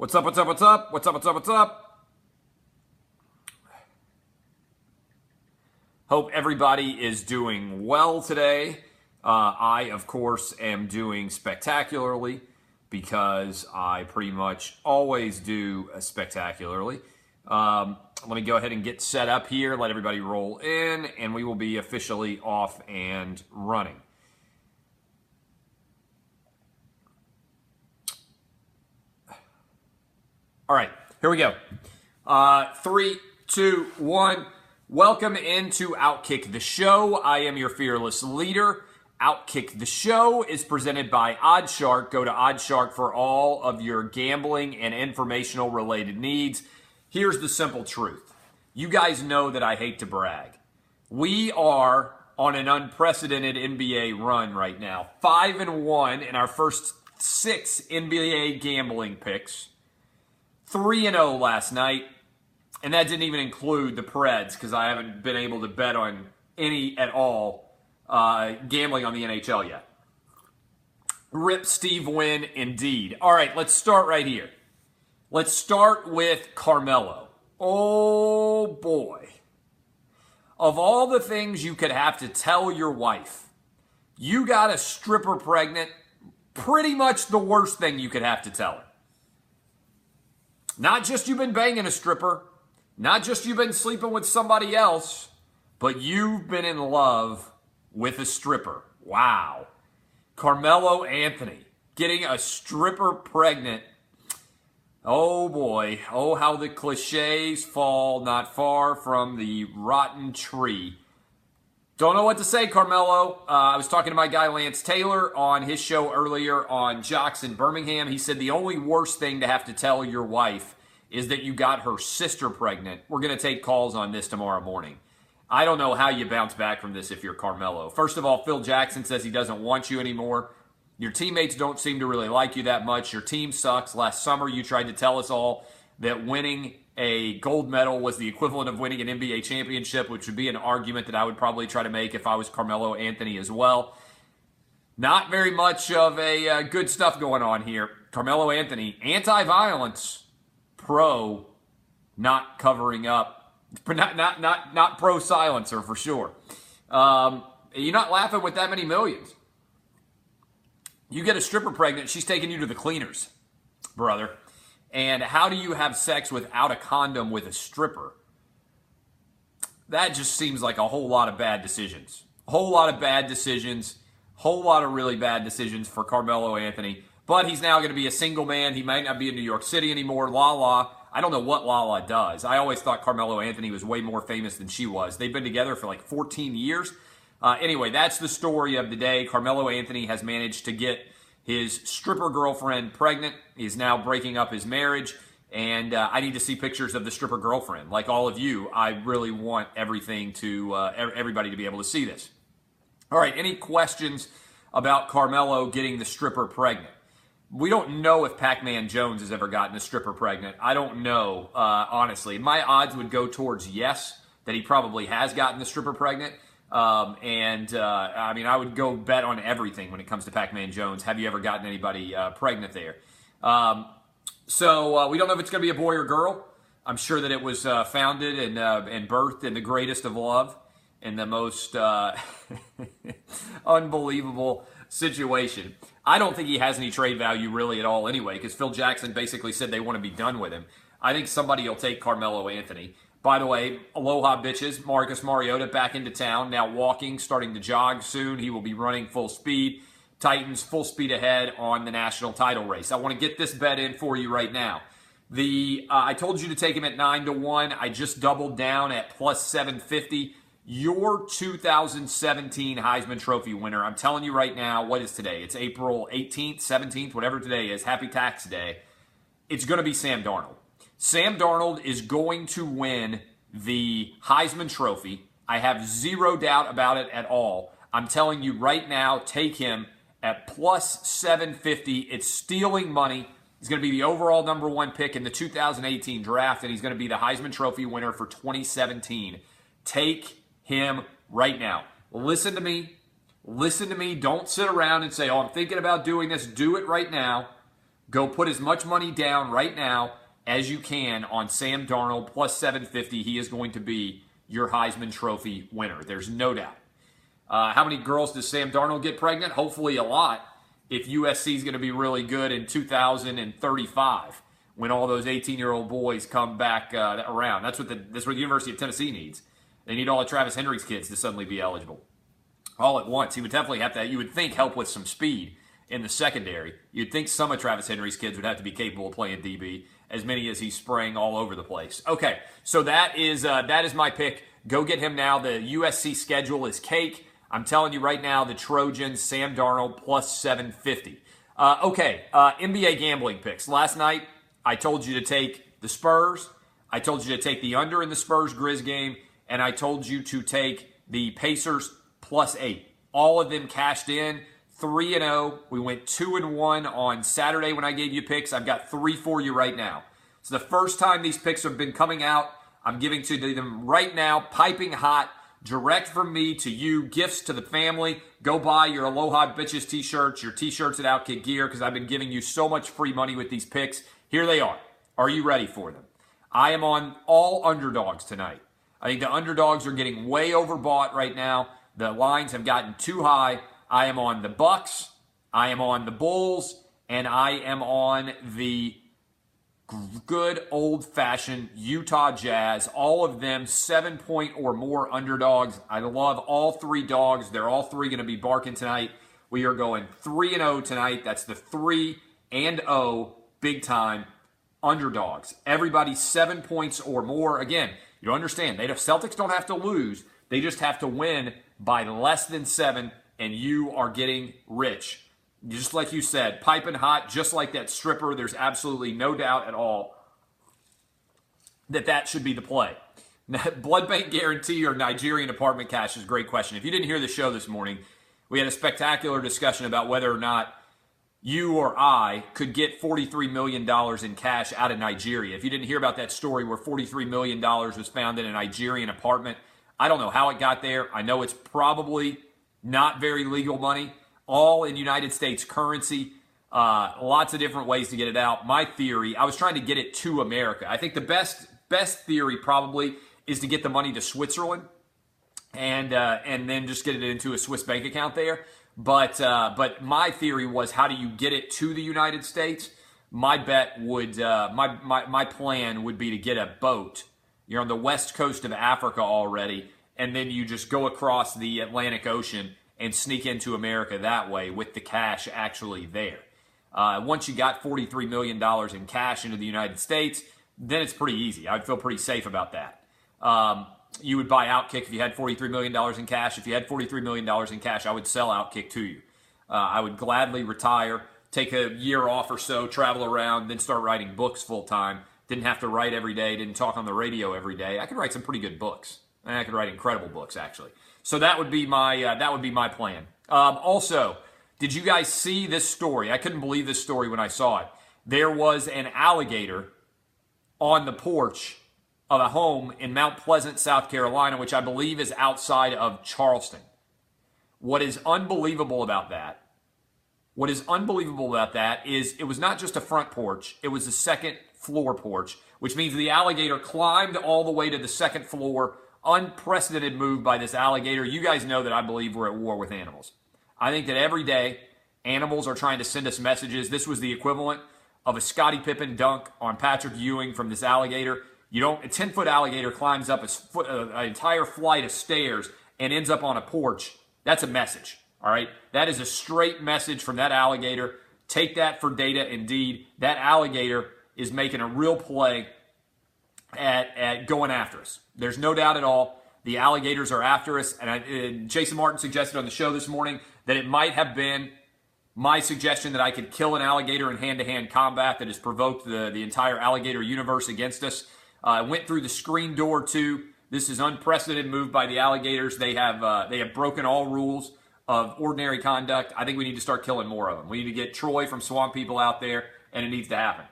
What's up, what's up, what's up? What's up, what's up, what's up? Hope everybody is doing well today. I, of course, am doing spectacularly because I pretty much always do spectacularly. Let me go ahead and get set up here, let everybody roll in, and we will be officially off and running. All right, here we go. 3, 2, 1. Welcome into Outkick the Show. I am your fearless leader. Outkick the Show is presented by OddsShark. Go to OddsShark for all of your gambling and informational related needs. Here's the simple truth. You guys know that I hate to brag. We are on an unprecedented NBA run right now. 5-1 in our first 6 NBA gambling picks. 3-0 last night. And that didn't even include the Preds because I haven't been able to bet on any at all gambling on the NHL yet. Rip Steve Wynn indeed. All right, let's start right here. Let's start with Carmelo. Oh boy. Of all the things you could have to tell your wife, you got a stripper pregnant, pretty much the worst thing you could have to tell her. Not just you've been banging a stripper, not just you've been sleeping with somebody else, but you've been in love with a stripper. Wow. Carmelo Anthony getting a stripper pregnant. Oh boy. Oh, how the cliches fall not far from the rotten tree. Don't know what to say, Carmelo. I was talking to my guy Lance Taylor on his show earlier on Jocks in Birmingham. He said the only worst thing to have to tell your wife is that you got her sister pregnant. We're going to take calls on this tomorrow morning. I don't know how you bounce back from this if you're Carmelo. First of all, Phil Jackson says he doesn't want you anymore. Your teammates don't seem to really like you that much. Your team sucks. Last summer, you tried to tell us all that winning a gold medal was the equivalent of winning an NBA championship, which would be an argument that I would probably try to make if I was Carmelo Anthony as well. Not very much of a good stuff going on here. Carmelo Anthony, anti-violence, pro, not covering up, not pro silencer for sure. You're not laughing with that many millions. You get a stripper pregnant, she's taking you to the cleaners, brother. And how do you have sex without a condom with a stripper? That just seems like a whole lot of bad decisions. A whole lot of bad decisions. Whole lot of really bad decisions for Carmelo Anthony. But he's now going to be a single man. He might not be in New York City anymore. Lala. I don't know what Lala does. I always thought Carmelo Anthony was way more famous than she was. They've been together for like 14 years. Anyway, that's the story of the day. Carmelo Anthony has managed to get his stripper girlfriend pregnant. He's now breaking up his marriage. And I need to see pictures of the stripper girlfriend. Like all of you, I really want everything to everybody to be able to see this. All right, any questions about Carmelo getting the stripper pregnant? We don't know if Pac-Man Jones has ever gotten a stripper pregnant. I don't know, honestly. My odds would go towards yes, that he probably has gotten the stripper pregnant. I mean, I would go bet on everything when it comes to Pac-Man Jones. Have you ever gotten anybody pregnant there? So we don't know if it's going to be a boy or girl. I'm sure that it was founded and birthed in the greatest of love in the most unbelievable situation. I don't think he has any trade value really at all anyway, because Phil Jackson basically said they want to be done with him. I think somebody will take Carmelo Anthony. By the way, aloha bitches, Marcus Mariota back into town, now walking, starting to jog soon. He will be running full speed. Titans full speed ahead on the national title race. I want to get this bet in for you right now. I told you to take him at 9-1. I just doubled down at plus 750. Your 2017 Heisman Trophy winner, I'm telling you right now, what is today? It's April 18th, 17th, whatever today is. Happy Tax Day. It's going to be Sam Darnold. Sam Darnold is going to win the Heisman Trophy. I have zero doubt about it at all. I'm telling you right now, take him at plus 750. It's stealing money. He's going to be the overall number 1 pick in the 2018 draft, and he's going to be the Heisman Trophy winner for 2017. Take him right now. Listen to me. Listen to me. Don't sit around and say, oh, I'm thinking about doing this. Do it right now. Go put as much money down right now as you can on Sam Darnold plus 750. He is going to be your Heisman Trophy winner. There's no doubt. How many girls does Sam Darnold get pregnant? Hopefully a lot, if USC is going to be really good in 2035 when all those 18-year-old boys come back around. That's what the University of Tennessee needs. They need all of Travis Henry's kids to suddenly be eligible all at once. He would definitely have to, you would think, help with some speed in the secondary. You'd think some of Travis Henry's kids would have to be capable of playing DB, as many as he's spraying all over the place. Okay, so that is my pick. Go get him now. The USC schedule is cake. I'm telling you right now, the Trojans, Sam Darnold, plus 750. NBA gambling picks. Last night, I told you to take the Spurs. I told you to take the under in the Spurs-Grizz game. And I told you to take the Pacers plus 8. All of them cashed in. 3-0. We went 2-1 on Saturday when I gave you picks. I've got 3 for you right now. It's the first time these picks have been coming out. I'm giving to them right now, piping hot, direct from me to you, gifts to the family. Go buy your Aloha Bitches t-shirts, your t-shirts at Outkick Gear, because I've been giving you so much free money with these picks. Here they are. Are you ready for them? I am on all underdogs tonight. I think the underdogs are getting way overbought right now. The lines have gotten too high. I am on the Bucks, I am on the Bulls, and I am on the good old-fashioned Utah Jazz. All of them 7-point or more underdogs. I love all 3 dogs. They're all 3 going to be barking tonight. We are going 3-0 tonight. That's the 3-0 big-time underdogs. Everybody 7 points or more. Again, you don't understand. Celtics don't have to lose. They just have to win by less than 7, and you are getting rich. Just like you said, piping hot, just like that stripper. There's absolutely no doubt at all that should be the play. Blood bank guarantee or Nigerian apartment cash is a great question. If you didn't hear the show this morning, we had a spectacular discussion about whether or not you or I could get $43 million in cash out of Nigeria. If you didn't hear about that story where $43 million was found in a Nigerian apartment, I don't know how it got there. I know it's probably not very legal money, all in United States currency. Lots of different ways to get it out. My theory, I was trying to get it to America. I think the best theory probably is to get the money to Switzerland and then just get it into a Swiss bank account there. But my theory was, how do you get it to the United States? My bet would, my plan would be to get a boat. You're on the west coast of Africa already, and then you just go across the Atlantic Ocean and sneak into America that way with the cash actually there. Once you got $43 million in cash into the United States, then it's pretty easy. I'd feel pretty safe about that. You would buy Outkick if you had $43 million in cash. If you had $43 million in cash, I would sell Outkick to you. I would gladly retire, take a year off or so, travel around, then start writing books full time. Didn't have to write every day, didn't talk on the radio every day. I could write some pretty good books. And I could write incredible books, actually. So that would be my plan. Also, did you guys see this story? I couldn't believe this story when I saw it. There was an alligator on the porch of a home in Mount Pleasant, South Carolina, which I believe is outside of Charleston. What is unbelievable about that is it was not just a front porch, it was a second floor porch, which means the alligator climbed all the way to the second floor. Unprecedented move by this alligator. You guys know that I believe we're at war with animals. I think that every day animals are trying to send us messages. This was the equivalent of a Scottie Pippen dunk on Patrick Ewing from this alligator. A 10-foot alligator climbs up an entire flight of stairs and ends up on a porch. That's a message, all right? That is a straight message from that alligator. Take that for data indeed. That alligator is making a real play at going after us. There's no doubt at all. The alligators are after us. And Jason Martin suggested on the show this morning that it might have been my suggestion that I could kill an alligator in hand-to-hand combat that has provoked the entire alligator universe against us. Went through the screen door too. This is unprecedented move by the alligators. They have broken all rules of ordinary conduct. I think we need to start killing more of them. We need to get Troy from Swamp People out there, and it needs to happen.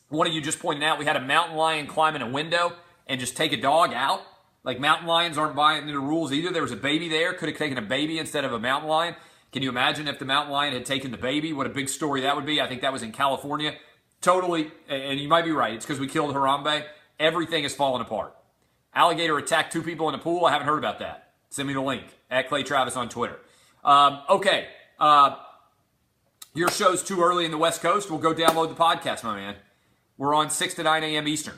One of you just pointed out we had a mountain lion climb in a window and just take a dog out. Like, mountain lions aren't buying into the rules either. There was a baby there. Could have taken a baby instead of a mountain lion. Can you imagine if the mountain lion had taken the baby? What a big story that would be. I think that was in California. Totally, and you might be right. It's because we killed Harambe. Everything has fallen apart. Alligator attacked 2 people in a pool. I haven't heard about that. Send me the link at Clay Travis on Twitter. Okay. Your show's too early in the West Coast. We'll go download the podcast, my man. We're on 6 to 9 a.m. Eastern.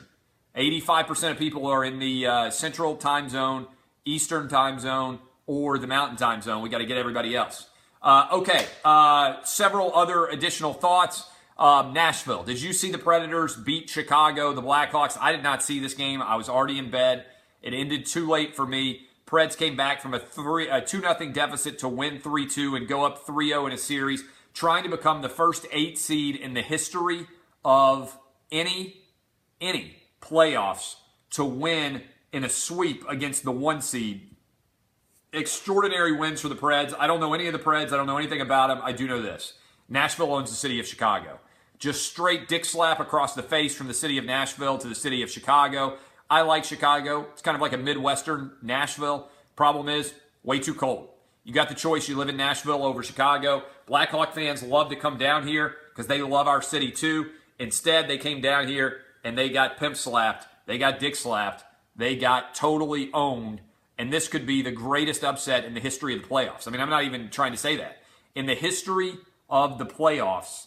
85% of people are in the Central Time Zone, Eastern Time Zone, or the Mountain Time Zone. We got to get everybody else. Okay. Several other additional thoughts. Nashville. Did you see the Predators beat Chicago, the Blackhawks? I did not see this game. I was already in bed. It ended too late for me. Preds came back from a 2-0 deficit to win 3-2 and go up 3-0 in a series, trying to become the first 8 seed in the history of any playoffs to win in a sweep against the 1 seed. Extraordinary wins for the Preds. I don't know any of the Preds. I don't know anything about them. I do know this. Nashville owns the city of Chicago. Just straight dick slap across the face from the city of Nashville to the city of Chicago. I like Chicago. It's kind of like a Midwestern Nashville. Problem is, way too cold. You got the choice. You live in Nashville over Chicago. Blackhawk fans love to come down here because they love our city too. Instead, they came down here and they got pimp slapped. They got dick slapped. They got totally owned. And this could be the greatest upset in the history of the playoffs. I mean, I'm not even trying to say that. In the history of the playoffs,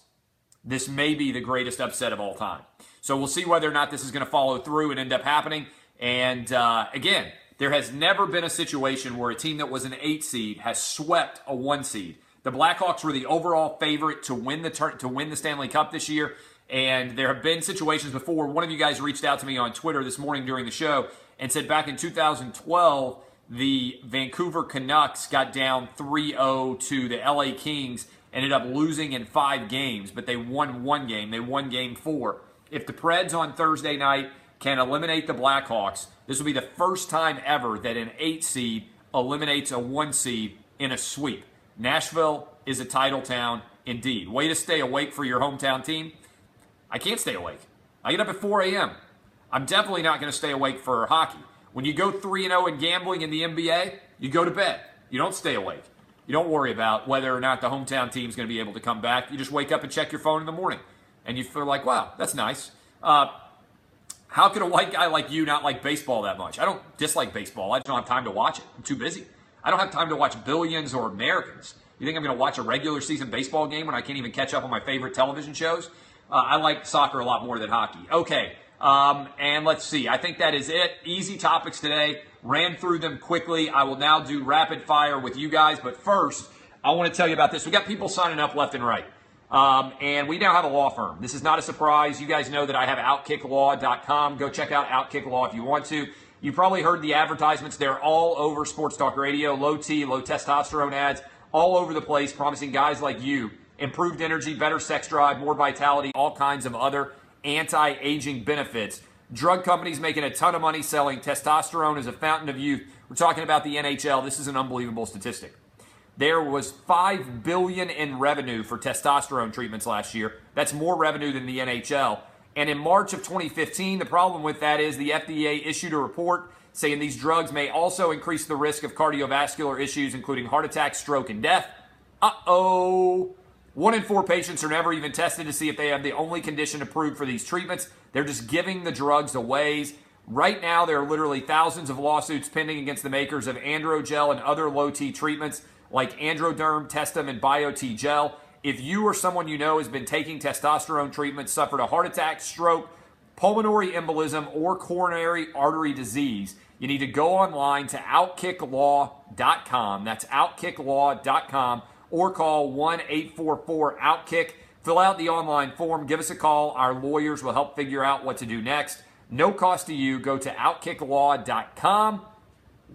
this may be the greatest upset of all time. So we'll see whether or not this is going to follow through and end up happening. And again, there has never been a situation where a team that was an 8 seed has swept a 1 seed. The Blackhawks were the overall favorite to win the Stanley Cup this year. And there have been situations before. One of you guys reached out to me on Twitter this morning during the show and said back in 2012, the Vancouver Canucks got down 3-0 to the LA Kings, ended up losing in 5 games, but they won 1 game. They won game 4. If the Preds on Thursday night can eliminate the Blackhawks, this will be the first time ever that an 8 seed eliminates a 1 seed in a sweep. Nashville is a title town indeed. Way to stay awake for your hometown team. I can't stay awake. I get up at 4 a.m. I'm definitely not going to stay awake for hockey. When you go 3-0 in gambling in the NBA, you go to bed. You don't stay awake. You don't worry about whether or not the hometown team is going to be able to come back. You just wake up and check your phone in the morning. And you feel like, wow, that's nice. How could a white guy like you not like baseball that much? I don't dislike baseball. I just don't have time to watch it. I'm too busy. I don't have time to watch Billions or Americans. You think I'm going to watch a regular season baseball game when I can't even catch up on my favorite television shows? I like soccer a lot more than hockey. Okay, and let's see. I think that is it. Easy topics today. Ran through them quickly. I will now do rapid fire with you guys. But first, I want to tell you about this. We got people signing up left and right. And we now have a law firm. This is not a surprise. You guys know that I have OutkickLaw.com. Go check out Outkick Law if you want to. You probably heard the advertisements. They're all over Sports Talk Radio. Low T, low testosterone ads all over the place, promising guys like you improved energy, better sex drive, more vitality, all kinds of other anti-aging benefits. Drug companies making a ton of money selling testosterone as a fountain of youth. We're talking about the NHL. This is an unbelievable statistic. There was $5 billion in revenue for testosterone treatments last year. That's more revenue than the NHL. And in March of 2015, the problem with that is the FDA issued a report saying these drugs may also increase the risk of cardiovascular issues, including heart attack, stroke, and death. Uh-oh. 1 in 4 patients are never even tested to see if they have the only condition approved for these treatments. They're just giving the drugs away. Right now, there are literally thousands of lawsuits pending against the makers of Androgel and other low-T treatments like Androderm, Testum, and BioT Gel. If you or someone you know has been taking testosterone treatment, suffered a heart attack, stroke, pulmonary embolism, or coronary artery disease, you need to go online to OutkickLaw.com. That's OutkickLaw.com. Or call 1-844-OUTKICK. Fill out the online form. Give us a call. Our lawyers will help figure out what to do next. No cost to you. Go to OutkickLaw.com.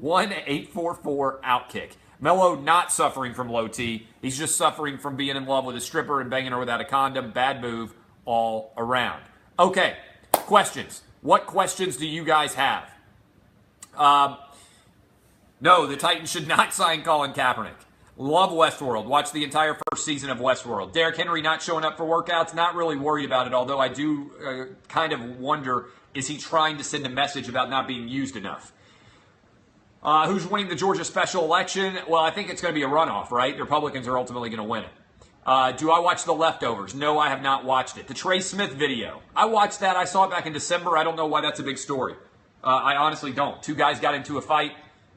1-844-OUTKICK. Melo not suffering from low T. He's just suffering from being in love with a stripper and banging her without a condom. Bad move all around. Okay, questions. What questions do you guys have? No, the Titans should not sign Colin Kaepernick. Love Westworld. Watch the entire first season of Westworld. Derrick Henry not showing up for workouts. Not really worried about it, although I do kind of wonder, is he trying to send a message about not being used enough? Who's winning the Georgia special election? Well, I think it's going to be a runoff, right? The Republicans are ultimately going to win it. Do I watch The Leftovers? No, I have not watched it. The Trey Smith video. I watched that. I saw it back in December. I don't know why that's a big story. I honestly don't. Two guys got into a fight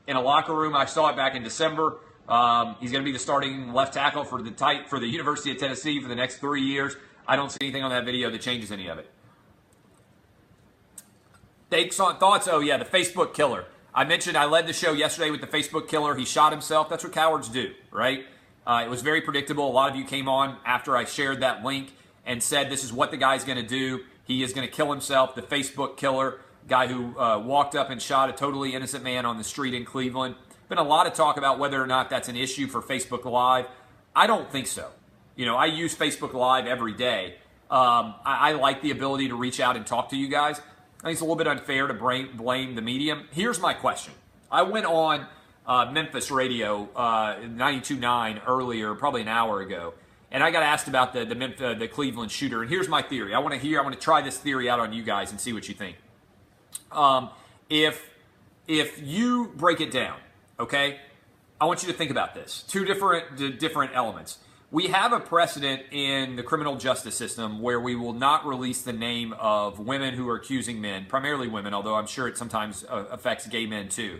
in a locker room. I saw it back in December. He's going to be the starting left tackle for the University of Tennessee for the next 3 years. I don't see anything on that video that changes any of it. Thoughts? Oh, yeah, the Facebook killer. I mentioned I led the show yesterday with the Facebook killer. He shot himself. That's what cowards do, right? It was very predictable. A lot of you came on after I shared that link and said this is what the guy's going to do. He is going to kill himself. The Facebook killer, guy who walked up and shot a totally innocent man on the street in Cleveland. Been a lot of talk about whether or not that's an issue for Facebook Live. I don't think so. You know, I use Facebook Live every day. I like the ability to reach out and talk to you guys. I think it's a little bit unfair to blame the medium. Here's my question. I went on Memphis radio 92.9 earlier, probably an hour ago, and I got asked about the Cleveland shooter. And here's my theory. I want to try this theory out on you guys and see what you think. If you break it down, okay, I want you to think about this. Two different elements. We have a precedent in the criminal justice system where we will not release the name of women who are accusing men, primarily women, although I'm sure it sometimes affects gay men too.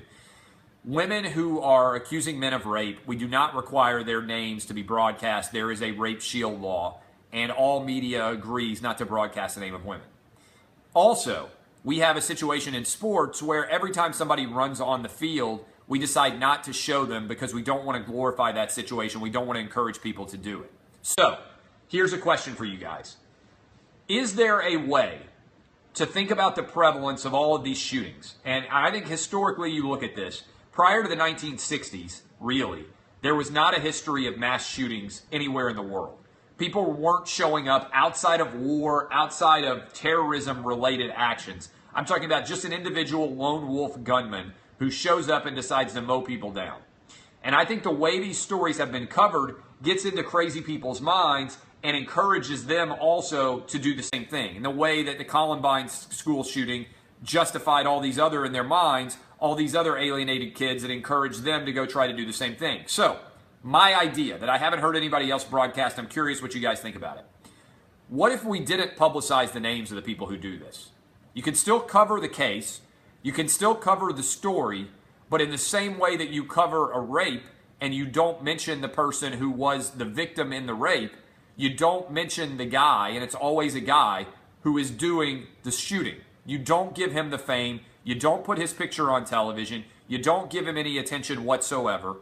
Women who are accusing men of rape, we do not require their names to be broadcast. There is a rape shield law, and all media agrees not to broadcast the name of women. Also, we have a situation in sports where every time somebody runs on the field, we decide not to show them because we don't want to glorify that situation. We don't want to encourage people to do it. So, here's a question for you guys. Is there a way to think about the prevalence of all of these shootings? And I think historically you look at this. Prior to the 1960s, really, there was not a history of mass shootings anywhere in the world. People weren't showing up outside of war, outside of terrorism-related actions. I'm talking about just an individual lone wolf gunman who shows up and decides to mow people down. And I think the way these stories have been covered gets into crazy people's minds and encourages them also to do the same thing. In the way that the Columbine school shooting justified all these other, in their minds, all these other alienated kids that encouraged them to go try to do the same thing. So, my idea that I haven't heard anybody else broadcast, I'm curious what you guys think about it. What if we didn't publicize the names of the people who do this? You can still cover the case. You can still cover the story, but in the same way that you cover a rape and you don't mention the person who was the victim in the rape, you don't mention the guy, and it's always a guy, who is doing the shooting. You don't give him the fame. You don't put his picture on television. You don't give him any attention whatsoever.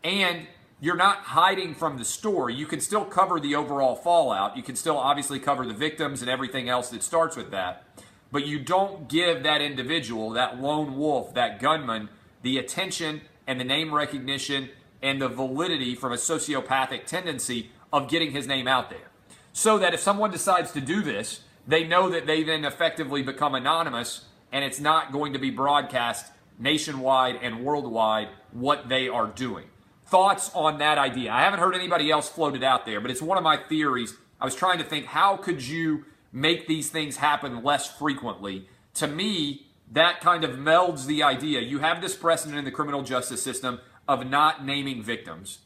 And you're not hiding from the story. You can still cover the overall fallout. You can still obviously cover the victims and everything else that starts with that. But you don't give that individual, that lone wolf, that gunman, the attention and the name recognition and the validity from a sociopathic tendency of getting his name out there. So that if someone decides to do this, they know that they then effectively become anonymous and it's not going to be broadcast nationwide and worldwide what they are doing. Thoughts on that idea? I haven't heard anybody else float it out there, but it's one of my theories. I was trying to think, how could you make these things happen less frequently? To me, that kind of melds the idea. You have this precedent in the criminal justice system of not naming victims.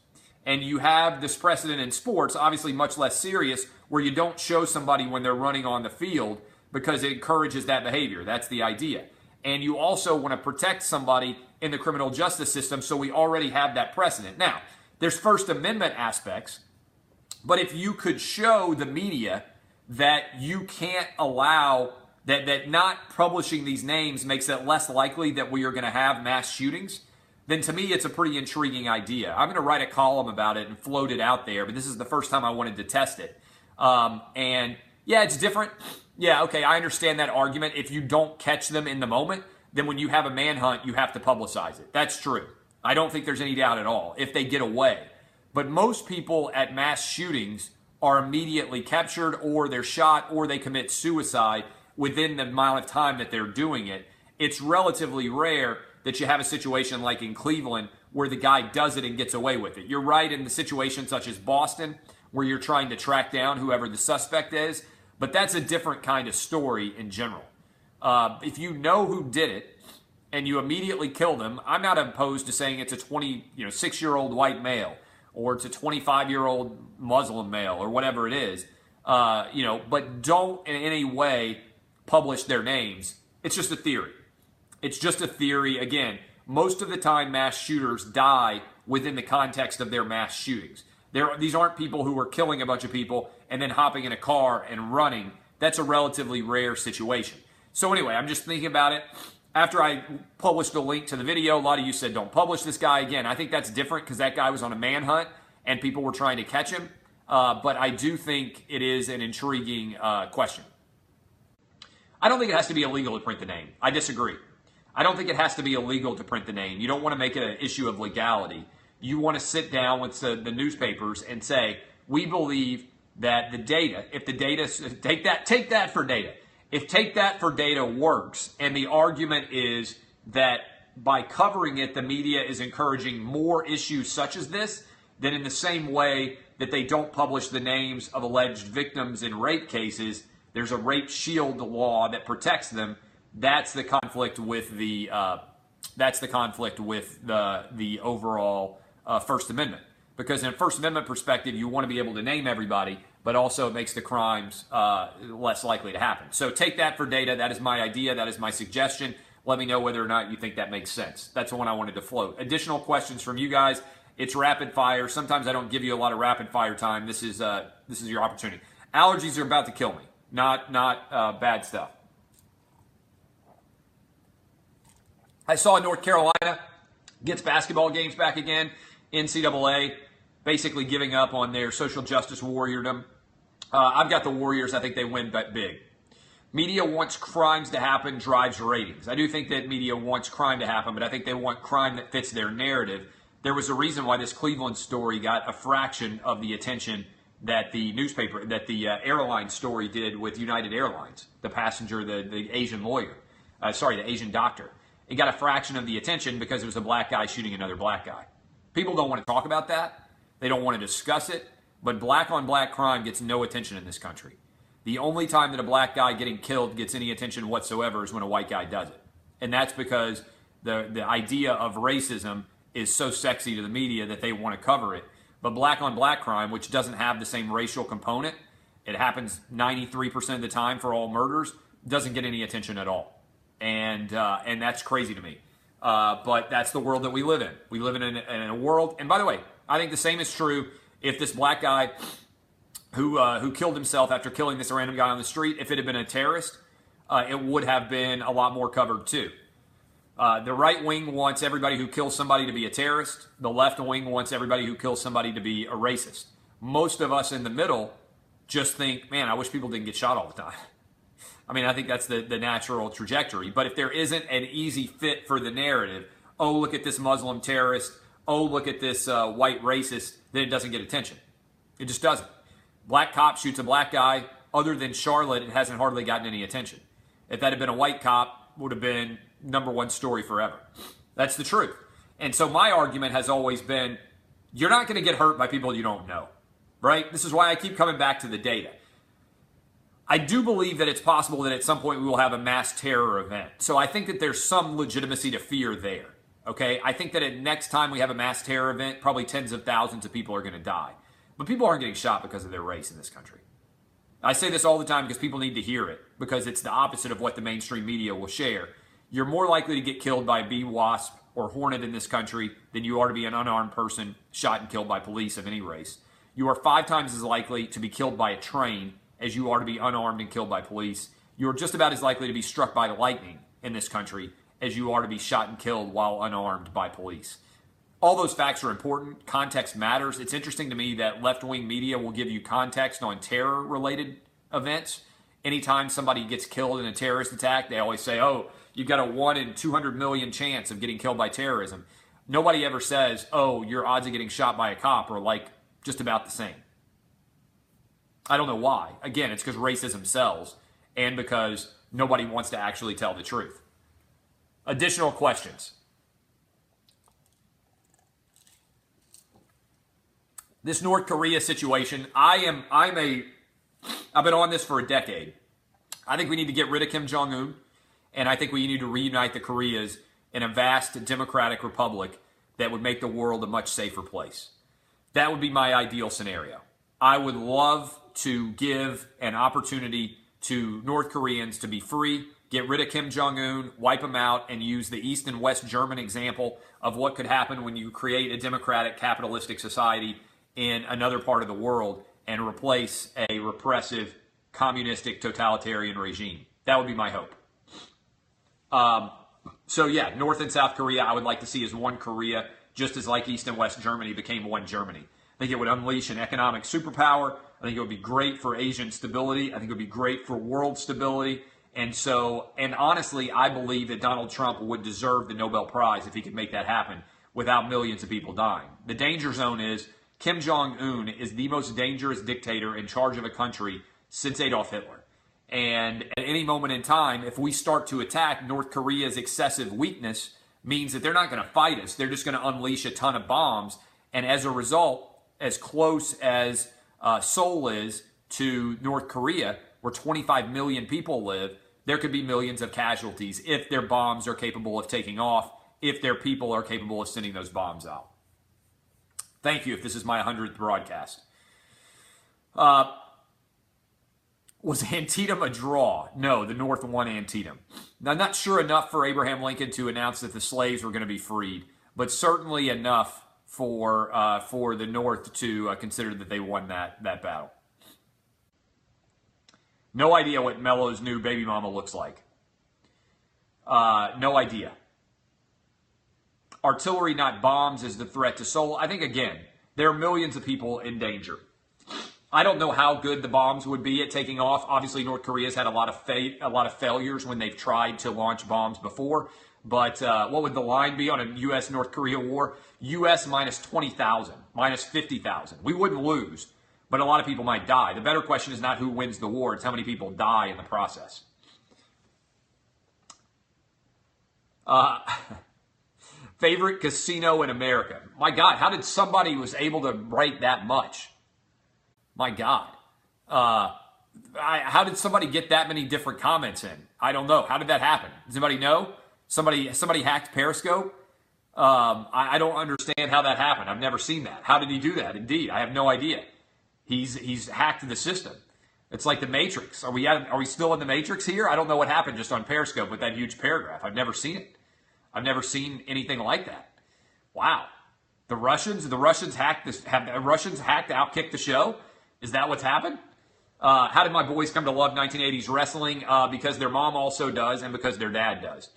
And you have this precedent in sports, obviously much less serious, where you don't show somebody when they're running on the field because it encourages that behavior. That's the idea. And you also want to protect somebody in the criminal justice system, so we already have that precedent. Now, there's First Amendment aspects, but if you could show the media that you can't allow, that not publishing these names makes it less likely that we are going to have mass shootings, then to me it's a pretty intriguing idea. I'm going to write a column about it and float it out there, but this is the first time I wanted to test it. And yeah, it's different. Yeah, okay, I understand that argument. If you don't catch them in the moment, then when you have a manhunt, you have to publicize it. That's true. I don't think there's any doubt at all if they get away. But most people at mass shootings are immediately captured, or they're shot, or they commit suicide within the amount of time that they're doing it. It's relatively rare that you have a situation like in Cleveland where the guy does it and gets away with it. You're right in the situation such as Boston, where you're trying to track down whoever the suspect is, but that's a different kind of story in general. If you know who did it and you immediately kill them, I'm not opposed to saying it's a 6-year-old white male, or it's a 25-year-old Muslim male, or whatever it is, but don't in any way publish their names. It's just a theory. It's just a theory. Again, most of the time mass shooters die within the context of their mass shootings. These aren't people who are killing a bunch of people and then hopping in a car and running. That's a relatively rare situation. So anyway, I'm just thinking about it. After I published a link to the video, a lot of you said don't publish this guy. Again, I think that's different because that guy was on a manhunt and people were trying to catch him. But I do think it is an intriguing question. I don't think it has to be illegal to print the name. I disagree. I don't think it has to be illegal to print the name. You don't want to make it an issue of legality. You want to sit down with the newspapers and say, we believe that the data, if the data, take that for data. If take that for data works, and the argument is that by covering it, the media is encouraging more issues such as this, then in the same way that they don't publish the names of alleged victims in rape cases, there's a rape shield law that protects them. That's the conflict with the overall First Amendment. Because in a First Amendment perspective, you want to be able to name everybody, but also it makes the crimes less likely to happen. So take that for data. That is my idea. That is my suggestion. Let me know whether or not you think that makes sense. That's the one I wanted to float. Additional questions from you guys. It's rapid fire. Sometimes I don't give you a lot of rapid fire time. This is your opportunity. Allergies are about to kill me. Not bad stuff. I saw North Carolina gets basketball games back again. NCAA basically giving up on their social justice warriordom. I've got the Warriors. I think they win big. Media wants crimes to happen, drives ratings. I do think that media wants crime to happen, but I think they want crime that fits their narrative. There was a reason why this Cleveland story got a fraction of the attention that the airline story did with United Airlines, the passenger, the Asian lawyer, the Asian doctor. It got a fraction of the attention because it was a black guy shooting another black guy. People don't want to talk about that. They don't want to discuss it. But black on black crime gets no attention in this country. The only time that a black guy getting killed gets any attention whatsoever is when a white guy does it. And that's because the idea of racism is so sexy to the media that they want to cover it. But black on black crime, which doesn't have the same racial component, it happens 93% of the time for all murders, doesn't get any attention at all. And that's crazy to me. But that's the world that we live in. We live in a world, and by the way, I think the same is true if this black guy who killed himself after killing this random guy on the street, if it had been a terrorist, it would have been a lot more covered too. The right wing wants everybody who kills somebody to be a terrorist. The left wing wants everybody who kills somebody to be a racist. Most of us in the middle just think, man, I wish people didn't get shot all the time. I mean, I think that's the natural trajectory. But if there isn't an easy fit for the narrative, oh, look at this Muslim terrorist, oh, look at this white racist, then it doesn't get attention. It just doesn't. Black cop shoots a black guy. Other than Charlotte, it hasn't hardly gotten any attention. If that had been a white cop, it would have been #1 story forever. That's the truth. And so my argument has always been, you're not going to get hurt by people you don't know, right? This is why I keep coming back to the data. I do believe that it's possible that at some point we will have a mass terror event. So I think that there's some legitimacy to fear there, okay? I think that next time we have a mass terror event, probably tens of thousands of people are going to die. But people aren't getting shot because of their race in this country. I say this all the time because people need to hear it, because it's the opposite of what the mainstream media will share. You're more likely to get killed by a bee, wasp, or hornet in this country than you are to be an unarmed person shot and killed by police of any race. You are 5 times as likely to be killed by a train as you are to be unarmed and killed by police. You're just about as likely to be struck by lightning in this country as you are to be shot and killed while unarmed by police. All those facts are important. Context matters. It's interesting to me that left-wing media will give you context on terror-related events. Anytime somebody gets killed in a terrorist attack, they always say, oh, you've got a 1 in 200 million chance of getting killed by terrorism. Nobody ever says, oh, your odds of getting shot by a cop are like just about the same. I don't know why. Again, it's because racism sells and because nobody wants to actually tell the truth. Additional questions. This North Korea situation, I've been on this for a decade. I think we need to get rid of Kim Jong-un, and I think we need to reunite the Koreas in a vast democratic republic that would make the world a much safer place. That would be my ideal scenario. I would love to give an opportunity to North Koreans to be free, get rid of Kim Jong-un, wipe him out, and use the East and West German example of what could happen when you create a democratic capitalistic society in another part of the world and replace a repressive communistic totalitarian regime. That would be my hope. So yeah, North and South Korea I would like to see as one Korea, just as like East and West Germany became one Germany. I think it would unleash an economic superpower. I think it would be great for Asian stability. I think it would be great for world stability. And honestly, I believe that Donald Trump would deserve the Nobel Prize if he could make that happen without millions of people dying. The danger zone is Kim Jong-un is the most dangerous dictator in charge of a country since Adolf Hitler. And at any moment in time, if we start to attack, North Korea's excessive weakness means that they're not going to fight us. They're just going to unleash a ton of bombs. And as a result, as close as Seoul is to North Korea, where 25 million people live, there could be millions of casualties if their bombs are capable of taking off, if their people are capable of sending those bombs out. Thank you if this is my 100th broadcast. Was Antietam a draw? No, the North won Antietam. Now, I'm not sure enough for Abraham Lincoln to announce that the slaves were going to be freed, but certainly enough for the North to consider that they won that battle. No idea what Melo's new baby mama looks like. No idea. Artillery, not bombs, is the threat to Seoul. I think, again, there are millions of people in danger. I don't know how good the bombs would be at taking off. Obviously, North Korea's had a lot of failures when they've tried to launch bombs before. But what would the line be on a U.S.-North Korea war? U.S. minus 20,000, minus 50,000. We wouldn't lose, but a lot of people might die. The better question is not who wins the war. It's how many people die in the process. Favorite casino in America? My God, how did somebody was able to write that much? My God. How did somebody get that many different comments in? I don't know. How did that happen? Does anybody know? Somebody hacked Periscope? I don't understand how that happened. I've never seen that. How did he do that? Indeed, I have no idea. He's hacked the system. It's like the Matrix. Are we still in the Matrix here? I don't know what happened just on Periscope with that huge paragraph. I've never seen it. I've never seen anything like that. Wow. The Russians hacked Outkick the Show? Is that what's happened? How did my boys come to love 1980s wrestling? Because their mom also does, and because their dad does.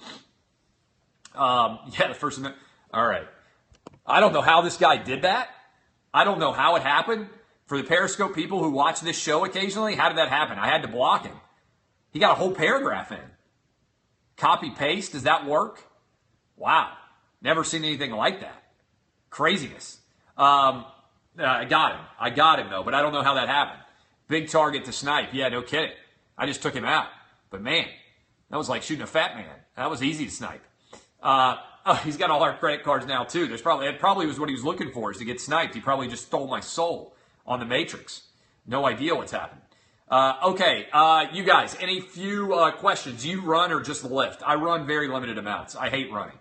The first amendment. All right. I don't know how this guy did that. I don't know how it happened. For the Periscope people who watch this show occasionally, how did that happen? I had to block him. He got a whole paragraph in. Copy paste. Does that work? Wow. Never seen anything like that. Craziness. I got him, though, but I don't know how that happened. Big target to snipe. Yeah, no kidding. I just took him out. But, man, that was like shooting a fat man. That was easy to snipe. He's got all our credit cards now, too. It probably was what he was looking for, is to get sniped. He probably just stole my soul on the Matrix. No idea what's happened. You guys, any few questions? Do you run or just lift? I run very limited amounts. I hate running.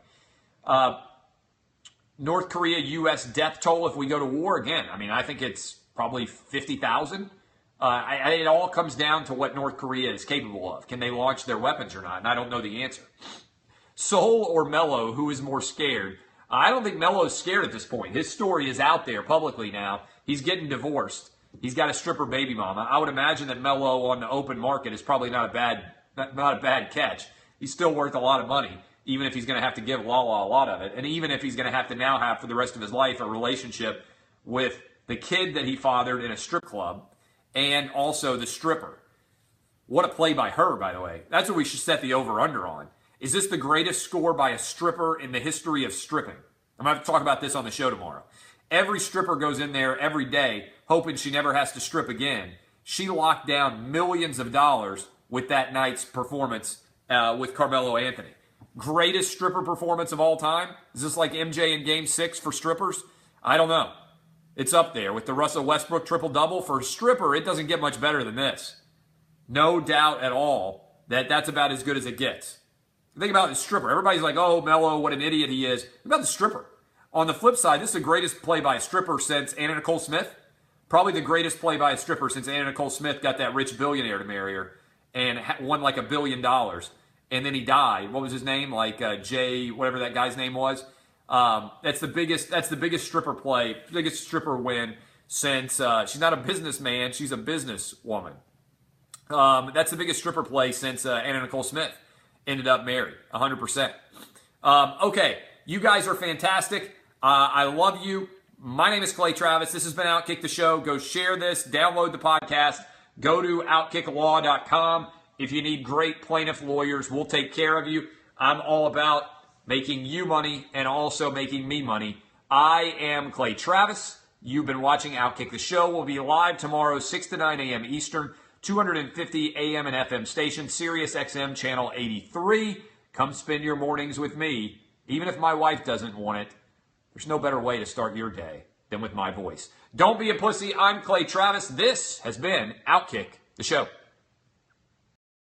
North Korea, U.S. death toll if we go to war again. I mean, I think it's probably 50,000. It all comes down to what North Korea is capable of. Can they launch their weapons or not? And I don't know the answer. Seoul or Melo, who is more scared? I don't think Melo's scared at this point. His story is out there publicly now. He's getting divorced. He's got a stripper baby mama. I would imagine that Melo on the open market is probably not a bad catch. He's still worth a lot of money, even if he's going to have to give Lala a lot of it. And even if he's going to have to now have for the rest of his life a relationship with the kid that he fathered in a strip club and also the stripper. What a play by her, by the way. That's what we should set the over-under on. Is this the greatest score by a stripper in the history of stripping? I'm going to have to talk about this on the show tomorrow. Every stripper goes in there every day hoping she never has to strip again. She locked down millions of dollars with that night's performance with Carmelo Anthony. Greatest stripper performance of all time? Is this like MJ in Game 6 for strippers? I don't know. It's up there with the Russell Westbrook triple-double. For a stripper, it doesn't get much better than this. No doubt at all that that's about as good as it gets. Think about the stripper. Everybody's like, oh, Melo, what an idiot he is. Think about the stripper. On the flip side, this is the greatest play by a stripper since Anna Nicole Smith. Probably the greatest play by a stripper since Anna Nicole Smith got that rich billionaire to marry her and won like $1 billion. And then he died. What was his name? Like Jay, whatever that guy's name was. That's the biggest stripper play, biggest stripper win since she's not a businessman, she's a businesswoman. That's the biggest stripper play since Anna Nicole Smith ended up married, 100%. Okay, you guys are fantastic. I love you. My name is Clay Travis. This has been Outkick the Show. Go share this, download the podcast, go to OutkickLaw.com. If you need great plaintiff lawyers, we'll take care of you. I'm all about making you money and also making me money. I am Clay Travis. You've been watching Outkick the Show. We'll be live tomorrow, 6 to 9 a.m. Eastern, 250 a.m. and FM station, Sirius XM Channel 83. Come spend your mornings with me. Even if my wife doesn't want it, there's no better way to start your day than with my voice. Don't be a pussy. I'm Clay Travis. This has been Outkick the Show.